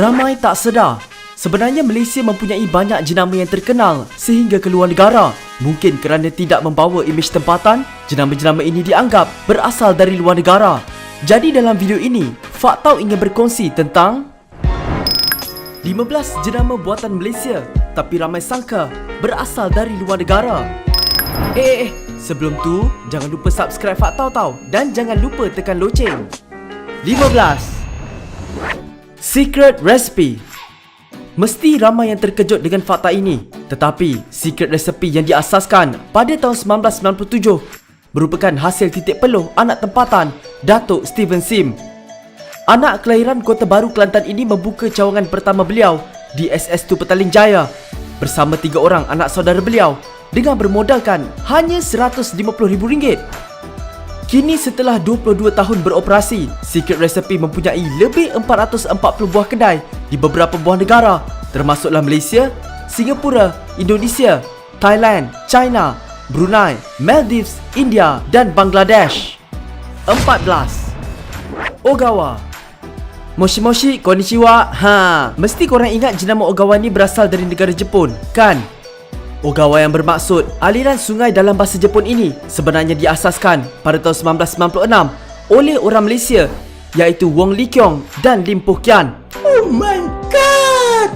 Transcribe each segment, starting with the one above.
Ramai tak sedar, sebenarnya Malaysia mempunyai banyak jenama yang terkenal sehingga ke luar negara. Mungkin kerana tidak membawa imej tempatan, jenama-jenama ini dianggap berasal dari luar negara. Jadi dalam video ini, Faktau ingin berkongsi tentang 15 jenama buatan Malaysia tapi ramai sangka berasal dari luar negara. Sebelum tu, jangan lupa subscribe Faktau tau, dan jangan lupa tekan loceng. 15. Secret Recipe. Mesti ramai yang terkejut dengan fakta ini, tetapi Secret Recipe yang diasaskan pada tahun 1997 merupakan hasil titik peluh anak tempatan Datuk Steven Sim. Anak kelahiran Kota Baru Kelantan ini membuka cawangan pertama beliau di SS2 Petaling Jaya bersama 3 orang anak saudara beliau dengan bermodalkan hanya RM150,000. Kini setelah 22 tahun beroperasi, Secret Recipe mempunyai lebih 440 buah kedai di beberapa buah negara termasuklah Malaysia, Singapura, Indonesia, Thailand, China, Brunei, Maldives, India dan Bangladesh. 14. Ogawa. Moshi konnichiwa. Mesti korang ingat jenama Ogawa ni berasal dari negara Jepun, kan? Ogawa yang bermaksud aliran sungai dalam bahasa Jepun ini sebenarnya diasaskan pada tahun 1996 oleh orang Malaysia iaitu Wong Lee Kiong dan Lim Poh Kian. Oh my god!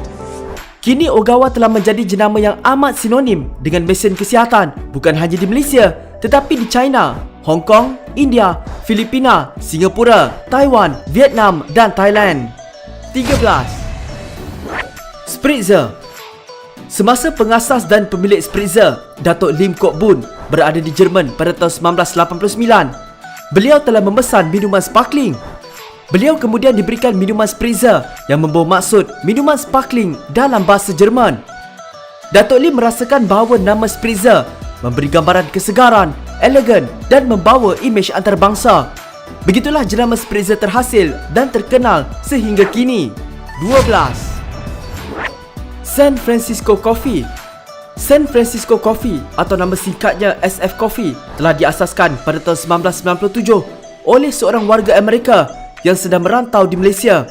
Kini Ogawa telah menjadi jenama yang amat sinonim dengan mesin kesihatan bukan hanya di Malaysia tetapi di China, Hong Kong, India, Filipina, Singapura, Taiwan, Vietnam dan Thailand. 13. Spritzer. Semasa pengasas dan pemilik Spritzer, Datuk Lim Kok Boon berada di Jerman pada tahun 1989. Beliau telah memesan minuman sparkling. Beliau kemudian diberikan minuman Spritzer yang membawa maksud minuman sparkling dalam bahasa Jerman. Datuk Lim merasakan bahawa nama Spritzer memberi gambaran kesegaran, elegan dan membawa imej antarabangsa. Begitulah jenama Spritzer terhasil dan terkenal sehingga kini. 12. San Francisco Coffee. San Francisco Coffee atau nama singkatnya SF Coffee telah diasaskan pada tahun 1997 oleh seorang warga Amerika yang sedang merantau di Malaysia.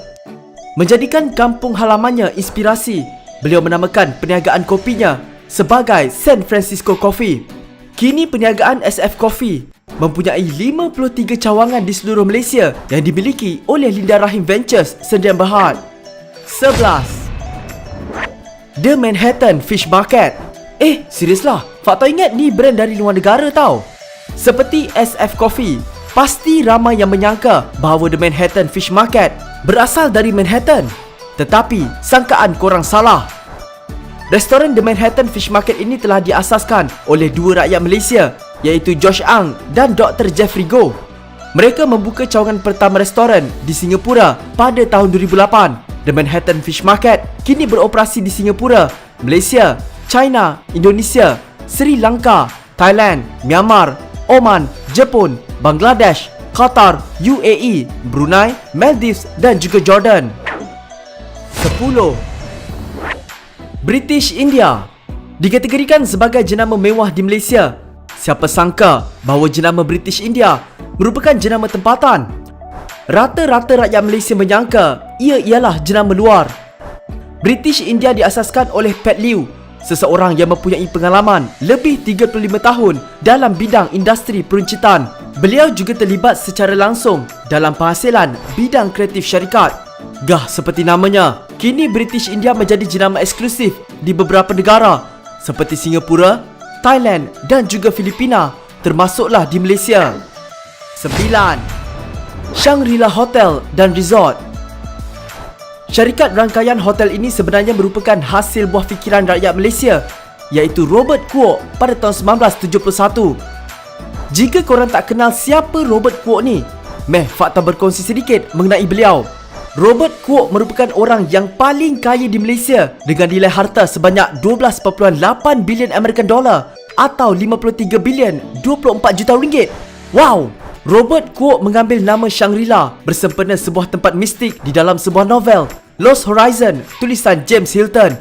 Menjadikan kampung halamannya inspirasi, beliau menamakan perniagaan kopinya sebagai San Francisco Coffee. Kini perniagaan SF Coffee mempunyai 53 cawangan di seluruh Malaysia yang dimiliki oleh Linda Rahim Ventures Sdn Bhd. 11. The Manhattan Fish Market. Seriuslah, Faktau ingat ni brand dari luar negara tau. Seperti SF Coffee, pasti ramai yang menyangka bahawa The Manhattan Fish Market berasal dari Manhattan. Tetapi, sangkaan korang salah. Restoran The Manhattan Fish Market ini telah diasaskan oleh 2 rakyat Malaysia iaitu Josh Ang dan Dr. Jeffrey Goh. Mereka membuka cawangan pertama restoran di Singapura pada tahun 2008. The Manhattan Fish Market kini beroperasi di Singapura, Malaysia, China, Indonesia, Sri Lanka, Thailand, Myanmar, Oman, Jepun, Bangladesh, Qatar, UAE, Brunei, Maldives dan juga Jordan. 10. British India. Dikategorikan sebagai jenama mewah di Malaysia. Siapa sangka bahawa jenama British India merupakan jenama tempatan? Rata-rata rakyat Malaysia menyangka ia ialah jenama luar. British India diasaskan oleh Pat Liu, seseorang yang mempunyai pengalaman lebih 35 tahun dalam bidang industri peruncitan. Beliau juga terlibat secara langsung dalam penghasilan bidang kreatif syarikat. Gah seperti namanya, kini British India menjadi jenama eksklusif di beberapa negara seperti Singapura, Thailand dan juga Filipina, termasuklah di Malaysia. 9. Shangri-La Hotel dan Resort. Syarikat rangkaian hotel ini sebenarnya merupakan hasil buah fikiran rakyat Malaysia iaitu Robert Kuok pada tahun 1971. Jika korang tak kenal siapa Robert Kuok ni, Faktau berkongsi sedikit mengenai beliau. Robert Kuok merupakan orang yang paling kaya di Malaysia dengan nilai harta sebanyak 12.8 bilion American dollar atau 53 bilion 24 juta ringgit. Wow! Robert Kuok mengambil nama Shangri-La bersempena sebuah tempat mistik di dalam sebuah novel Lost Horizon tulisan James Hilton.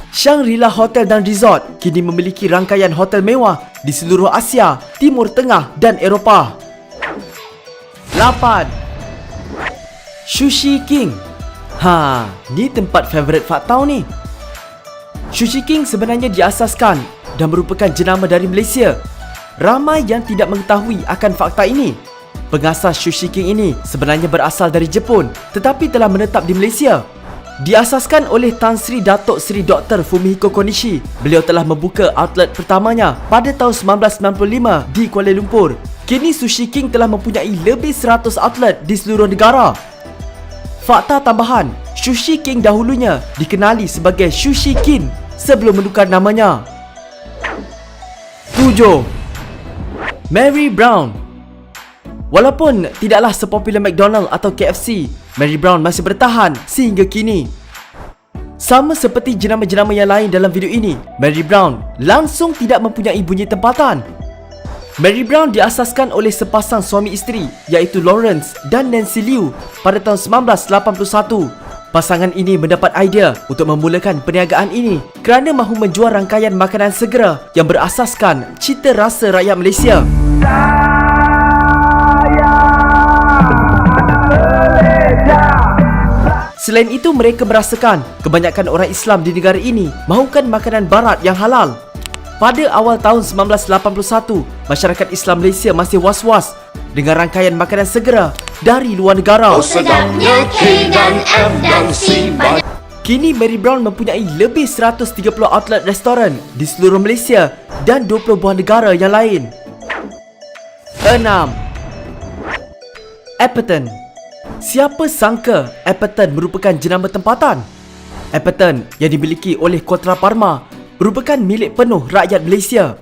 Shangri-La Hotel dan Resort kini memiliki rangkaian hotel mewah di seluruh Asia, Timur Tengah dan Eropah. 8. Sushi King. Ni tempat favourite Faktau ni. Sushi King sebenarnya diasaskan dan merupakan jenama dari Malaysia. Ramai yang tidak mengetahui akan fakta ini. Pengasas Sushi King ini sebenarnya berasal dari Jepun tetapi telah menetap di Malaysia. Diasaskan oleh Tan Sri Datuk Sri Dr. Fumihiko Konishi. Beliau telah membuka outlet pertamanya pada tahun 1995 di Kuala Lumpur. Kini Sushi King telah mempunyai lebih 100 outlet di seluruh negara. Fakta tambahan, Sushi King dahulunya dikenali sebagai Sushi King sebelum menukar namanya. 7. Mary Brown. Walaupun tidaklah sepopular McDonald atau KFC, Mary Brown masih bertahan sehingga kini. Sama seperti jenama-jenama yang lain dalam video ini, Mary Brown langsung tidak mempunyai bunyi tempatan. Mary Brown diasaskan oleh sepasang suami isteri iaitu Lawrence dan Nancy Liu pada tahun 1981. Pasangan ini mendapat idea untuk memulakan perniagaan ini kerana mahu menjual rangkaian makanan segera yang berasaskan cita rasa rakyat Malaysia. Selain itu, mereka merasakan kebanyakan orang Islam di negara ini mahukan makanan barat yang halal. Pada awal tahun 1981, masyarakat Islam Malaysia masih was-was dengan rangkaian makanan segera dari luar negara. Sedapnya K dan M dan C banyak. Kini Mary Brown mempunyai lebih 130 outlet restoran di seluruh Malaysia dan 20 buah negara yang lain. 6. Appleton. Siapa sangka Appleton merupakan jenama tempatan? Appleton yang dimiliki oleh Kotra Parma merupakan milik penuh rakyat Malaysia.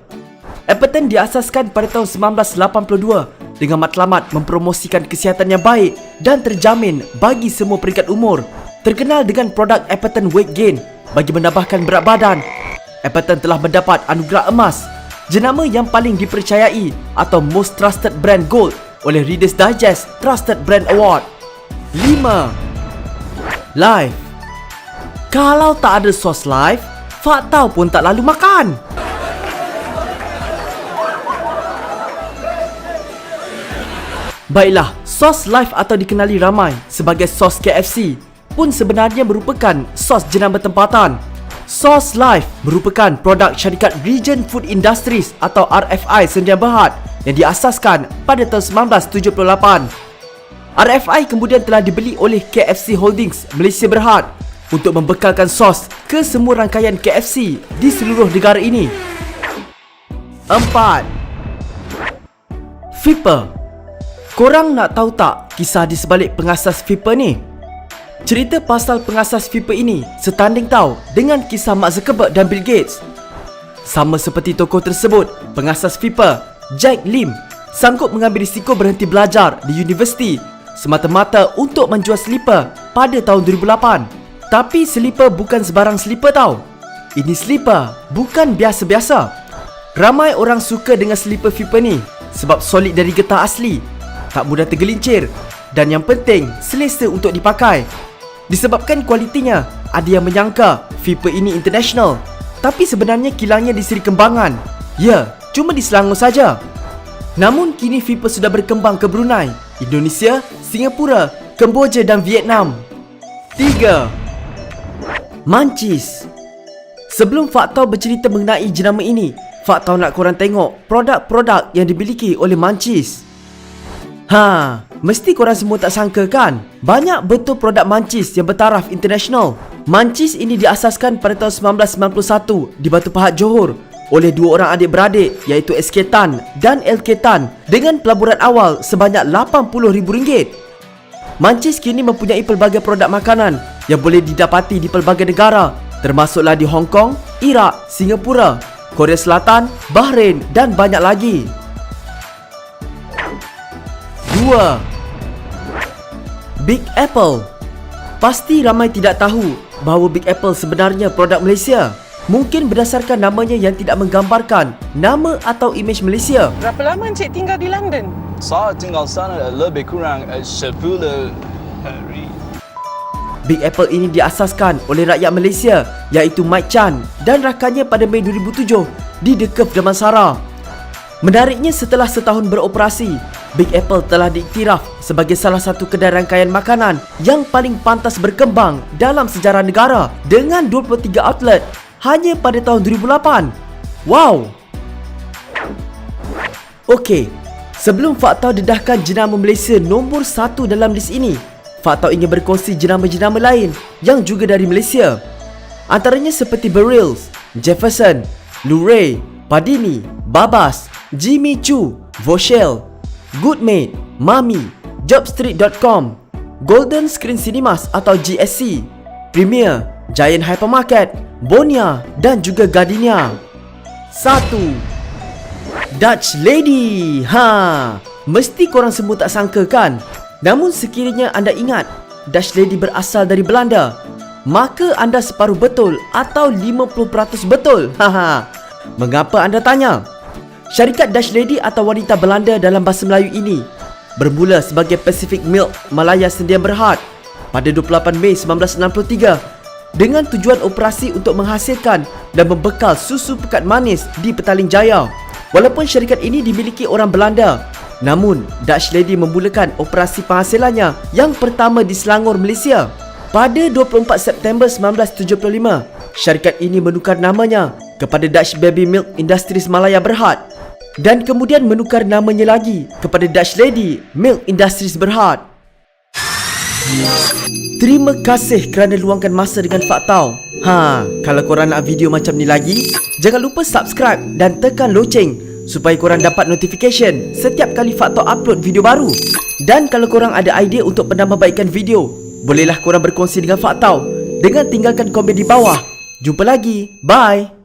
Appleton diasaskan pada tahun 1982 dengan matlamat mempromosikan kesihatan yang baik dan terjamin bagi semua peringkat umur. Terkenal dengan produk Appleton Weight Gain bagi menambahkan berat badan. Appleton telah mendapat anugerah emas, jenama yang paling dipercayai atau Most Trusted Brand Gold oleh Reader's Digest Trusted Brand Award. 5. Live. Kalau tak ada sos Live, Faktau pun tak lalu makan. Baiklah, sos Live atau dikenali ramai sebagai sos KFC pun sebenarnya merupakan sos jenama tempatan. Sos Live merupakan produk syarikat Region Food Industries atau RFI Sdn Bhd yang diasaskan pada tahun 1978. RFI kemudian telah dibeli oleh KFC Holdings Malaysia Berhad untuk membekalkan sos ke semua rangkaian KFC di seluruh negara ini. 4. Flipper. Korang nak tahu tak kisah di sebalik pengasas Flipper ni? Cerita pasal pengasas Flipper ini setanding tau dengan kisah Mark Zuckerberg dan Bill Gates. Sama seperti tokoh tersebut, pengasas Flipper, Jack Lim, sanggup mengambil risiko berhenti belajar di universiti semata-mata untuk menjual slipper pada tahun 2008. Tapi slipper bukan sebarang slipper tau. Ini slipper bukan biasa-biasa. Ramai orang suka dengan slipper Flipper ni sebab solid dari getah asli, tak mudah tergelincir dan yang penting selesa untuk dipakai. Disebabkan kualitinya, ada yang menyangka Flipper ini international, tapi sebenarnya kilangnya di Seri Kembangan. Ya, cuma di Selangor saja. Namun kini Flipper sudah berkembang ke Brunei, Indonesia, Singapura, Kemboja dan Vietnam. 3. Munchies. Sebelum Faktau bercerita mengenai jenama ini, Faktau nak korang tengok produk-produk yang dimiliki oleh Munchies. Mesti korang semua tak sangka kan? Banyak betul produk Munchies yang bertaraf international. Munchies ini diasaskan pada tahun 1991 di Batu Pahat, Johor oleh dua orang adik-beradik iaitu SK Tan dan LK Tan dengan pelaburan awal sebanyak RM80,000. Munchies kini mempunyai pelbagai produk makanan yang boleh didapati di pelbagai negara, termasuklah di Hong Kong, Iraq, Singapura, Korea Selatan, Bahrain dan banyak lagi. 2. Big Apple. Pasti ramai tidak tahu bahawa Big Apple sebenarnya produk Malaysia. Mungkin berdasarkan namanya yang tidak menggambarkan nama atau imej Malaysia. Berapa lama Encik tinggal di London? Saya tinggal sana lebih kurang 10 hari. Big Apple ini diasaskan oleh rakyat Malaysia iaitu Mike Chan dan rakannya pada Mei 2007 di The Curve Damansara. Menariknya, setelah setahun beroperasi, Big Apple telah diiktiraf sebagai salah satu kedai rangkaian makanan yang paling pantas berkembang dalam sejarah negara dengan 23 outlet hanya pada tahun 2008. Wow! Okey, sebelum Faktau dedahkan jenama Malaysia nombor 1 dalam list ini, Faktau ingin berkongsi jenama-jenama lain yang juga dari Malaysia. Antaranya seperti Berils, Jefferson, Luray, Padini, Babas, Jimmy Choo, Voshell, Goodmate, Mami, Jobstreet.com, Golden Screen Cinemas atau GSC, Premier, Giant Hypermarket, Bonia dan juga Gardenia. 1. Dutch Lady. Mesti korang semua tak sangka kan? Namun sekiranya anda ingat Dutch Lady berasal dari Belanda, maka anda separuh betul atau 50% betul. Mengapa anda tanya? Syarikat Dutch Lady atau wanita Belanda dalam bahasa Melayu ini bermula sebagai Pacific Milk Malaya Sendian Berhad pada 28 Mei 1963 dengan tujuan operasi untuk menghasilkan dan membekal susu pekat manis di Petaling Jaya. Walaupun syarikat ini dimiliki orang Belanda, namun Dutch Lady memulakan operasi penghasilannya yang pertama di Selangor, Malaysia. Pada 24 September 1975, syarikat ini menukar namanya kepada Dutch Baby Milk Industries Malaya Berhad dan kemudian menukar namanya lagi kepada Dutch Lady Milk Industries Berhad. Terima kasih kerana luangkan masa dengan Faktau. Kalau korang nak video macam ni lagi, jangan lupa subscribe dan tekan loceng supaya korang dapat notification setiap kali Faktau upload video baru. Dan kalau korang ada idea untuk penambahbaikan video, bolehlah korang berkongsi dengan Faktau dengan tinggalkan komen di bawah. Jumpa lagi. Bye.